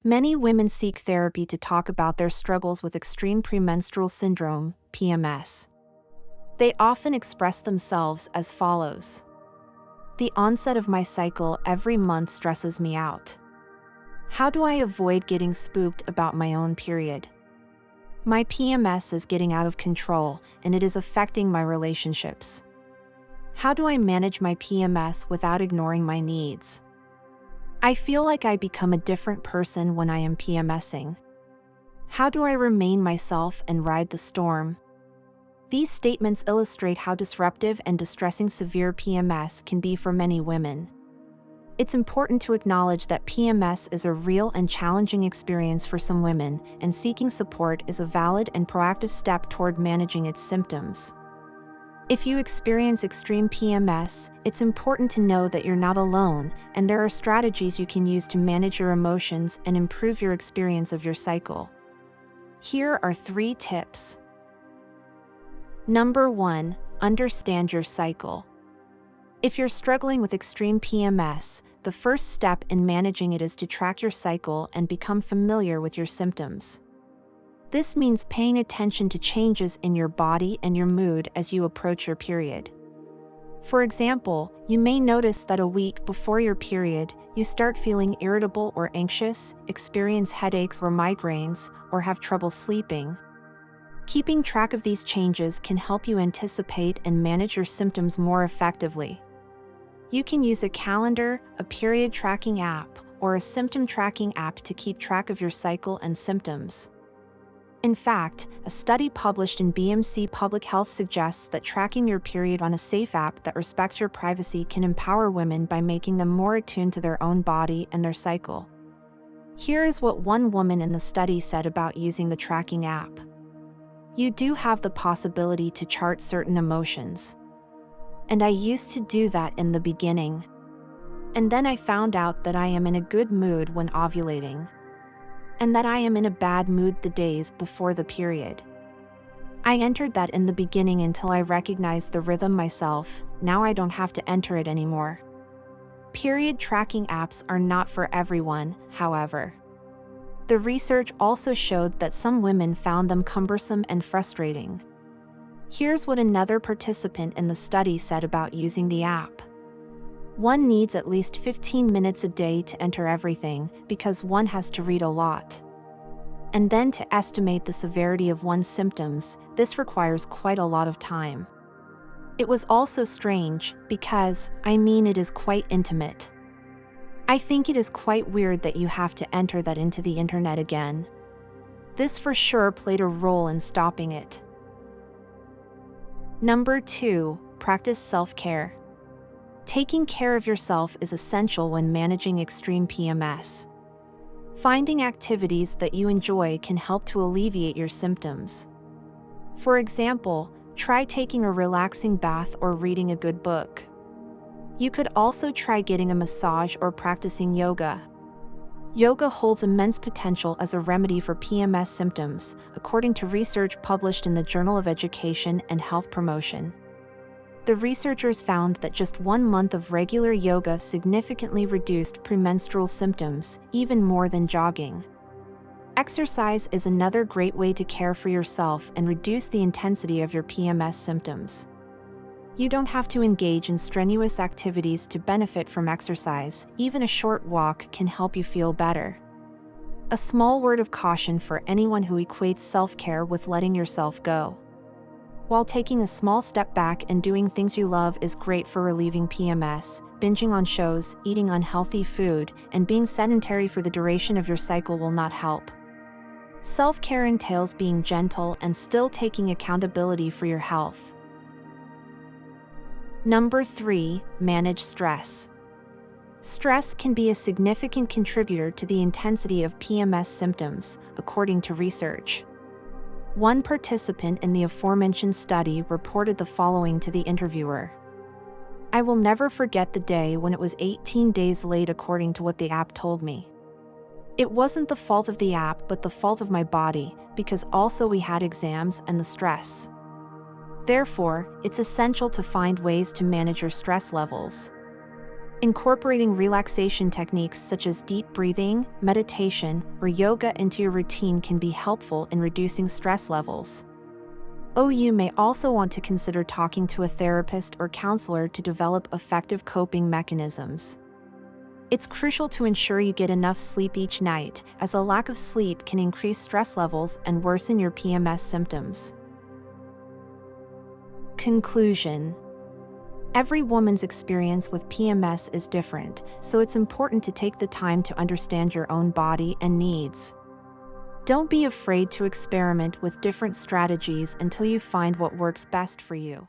Many women seek therapy to talk about their struggles with extreme premenstrual syndrome, PMS. They often express themselves as follows. The onset of my cycle every month stresses me out. How do I avoid getting spooked about my own period? My PMS is getting out of control, and it is affecting my relationships. How do I manage my PMS without ignoring my needs? I feel like I become a different person when I am PMSing. How do I remain myself and ride the storm? These statements illustrate how disruptive and distressing severe PMS can be for many women. It's important to acknowledge that PMS is a real and challenging experience for some women, and seeking support is a valid and proactive step toward managing its symptoms. If you experience extreme PMS, it's important to know that you're not alone, and there are strategies you can use to manage your emotions and improve your experience of your cycle. Here are 3 tips. Number 1, understand your cycle. If you're struggling with extreme PMS, the first step in managing it is to track your cycle and become familiar with your symptoms. This means paying attention to changes in your body and your mood as you approach your period. For example, you may notice that a week before your period, you start feeling irritable or anxious, experience headaches or migraines, or have trouble sleeping. Keeping track of these changes can help you anticipate and manage your symptoms more effectively. You can use a calendar, a period tracking app, or a symptom tracking app to keep track of your cycle and symptoms. In fact, a study published in BMC Public Health suggests that tracking your period on a safe app that respects your privacy can empower women by making them more attuned to their own body and their cycle. Here is what one woman in the study said about using the tracking app. You do have the possibility to chart certain emotions. And I used to do that in the beginning. And then I found out that I am in a good mood when ovulating. And that I am in a bad mood the days before the period. I entered that in the beginning until I recognized the rhythm myself. Now I don't have to enter it anymore. Period tracking apps are not for everyone, however. The research also showed that some women found them cumbersome and frustrating. Here's what another participant in the study said about using the app. One needs at least 15 minutes a day to enter everything, because one has to read a lot. And then to estimate the severity of one's symptoms, this requires quite a lot of time. It was also strange, because, it is quite intimate. I think it is quite weird that you have to enter that into the internet again. This for sure played a role in stopping it. Number 2, practice self-care. Taking care of yourself is essential when managing extreme PMS. Finding activities that you enjoy can help to alleviate your symptoms. For example, try taking a relaxing bath or reading a good book. You could also try getting a massage or practicing yoga. Yoga holds immense potential as a remedy for PMS symptoms, according to research published in the Journal of Education and Health Promotion. The researchers found that just 1 month of regular yoga significantly reduced premenstrual symptoms, even more than jogging. Exercise is another great way to care for yourself and reduce the intensity of your PMS symptoms. You don't have to engage in strenuous activities to benefit from exercise. Even a short walk can help you feel better. A small word of caution for anyone who equates self-care with letting yourself go. While taking a small step back and doing things you love is great for relieving PMS, binging on shows, eating unhealthy food, and being sedentary for the duration of your cycle will not help. Self-care entails being gentle and still taking accountability for your health. Number 3, manage stress. Stress can be a significant contributor to the intensity of PMS symptoms, according to research. One participant in the aforementioned study reported the following to the interviewer. I will never forget the day when it was 18 days late according to what the app told me. It wasn't the fault of the app but the fault of my body, because also we had exams and the stress. Therefore, it's essential to find ways to manage your stress levels. Incorporating relaxation techniques such as deep breathing, meditation, or yoga into your routine can be helpful in reducing stress levels. You may also want to consider talking to a therapist or counselor to develop effective coping mechanisms. It's crucial to ensure you get enough sleep each night, as a lack of sleep can increase stress levels and worsen your PMS symptoms. Conclusion: every woman's experience with PMS is different, so it's important to take the time to understand your own body and needs. Don't be afraid to experiment with different strategies until you find what works best for you.